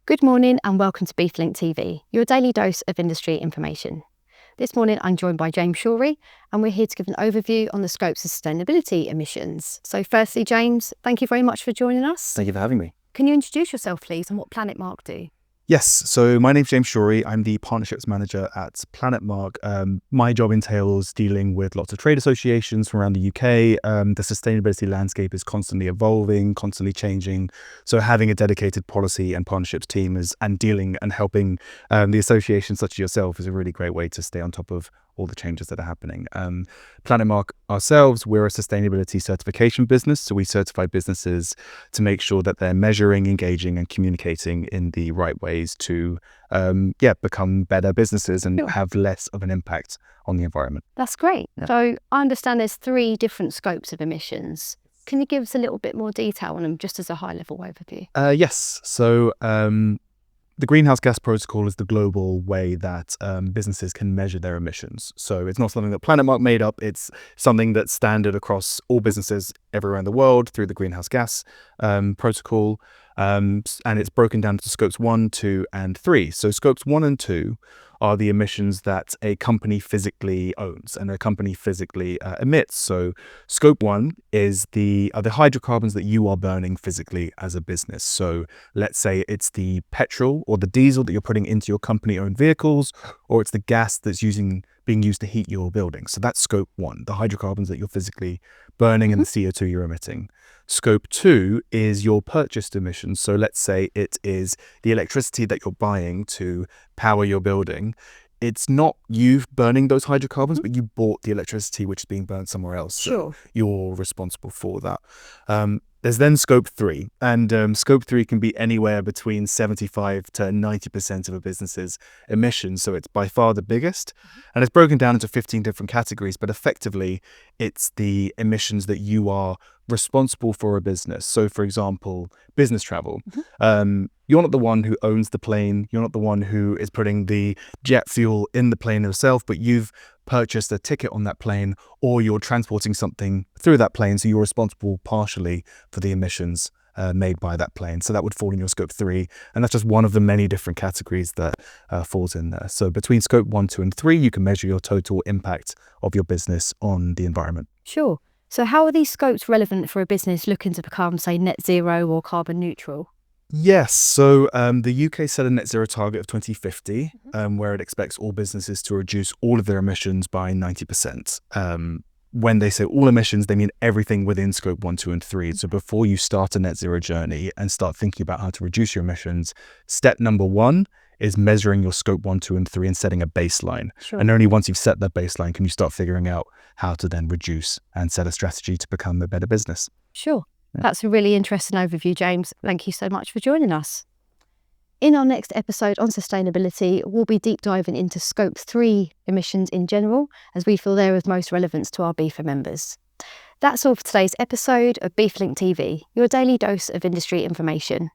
Good morning and welcome to BeefLink TV, your daily dose of industry information. This morning I'm joined by James Shorey and we're here to give an overview on the scopes of sustainability emissions. So firstly, James, thank you very much for joining us. Thank you for having me. Can you introduce yourself please and what Planet Mark do? Yes, so my name's James Shorey. I'm the Partnerships Manager at Planet Mark. My job entails dealing with lots of trade associations from around the UK. The sustainability landscape is constantly evolving, constantly changing. So having a dedicated policy and partnerships team and dealing and helping the associations such as yourself is a really great way to stay on top of all the changes that are happening. Planet Mark ourselves, we're a sustainability certification business. So we certify businesses to make sure that they're measuring, engaging and communicating in the right ways to become better businesses and have less of an impact on the environment. That's great. Yeah. So I understand there's 3 different scopes of emissions. Can you give us a little bit more detail on them just as a high level overview? Yes. So the greenhouse gas protocol is the global way that businesses can measure their emissions. So it's not something that Planet Mark made up. It's something that's standard across all businesses everywhere in the world through the greenhouse gas protocol. And it's broken down to scopes 1, 2, and 3. So scopes 1 and 2 are the emissions that a company physically owns and a company physically emits. So scope 1 are the hydrocarbons that you are burning physically as a business. So let's say it's the petrol or the diesel that you're putting into your company-owned vehicles, or it's the gas that's being used to heat your building. So that's scope 1, the hydrocarbons that you're physically burning and the CO2 you're emitting. Scope 2 is your purchased emissions. So let's say it is the electricity that you're buying to power your building. It's not you burning those hydrocarbons, but you bought the electricity which is being burnt somewhere else. Sure. So you're responsible for that. There's then scope 3, and scope 3 can be anywhere between 75 to 90% of a business's emissions. So it's by far the biggest, and it's broken down into 15 different categories, but effectively it's the emissions that you are responsible for a business. So for example, business travel. You're not the one who owns the plane. You're not the one who is putting the jet fuel in the plane itself, but you've purchased a ticket on that plane, or you're transporting something through that plane. So you're responsible partially for the emissions made by that plane. So that would fall in your scope 3. And that's just one of the many different categories that falls in there. So between scope 1, 2, and 3, you can measure your total impact of your business on the environment. Sure. So how are these scopes relevant for a business looking to become, say, net zero or carbon neutral? Yes, so the UK set a net zero target of 2050, where it expects all businesses to reduce all of their emissions by 90%. When they say all emissions, they mean everything within scope 1, 2, and 3. So before you start a net zero journey and start thinking about how to reduce your emissions, step number 1 is measuring your scope 1, 2, and 3 and setting a baseline. Sure. And only once you've set that baseline can you start figuring out how to then reduce and set a strategy to become a better business. Sure. That's a really interesting overview, James. Thank you so much for joining us. In our next episode on sustainability, we'll be deep diving into scope 3 emissions in general, as we feel they're of most relevance to our beefer members. That's all for today's episode of BeefLink TV, your daily dose of industry information.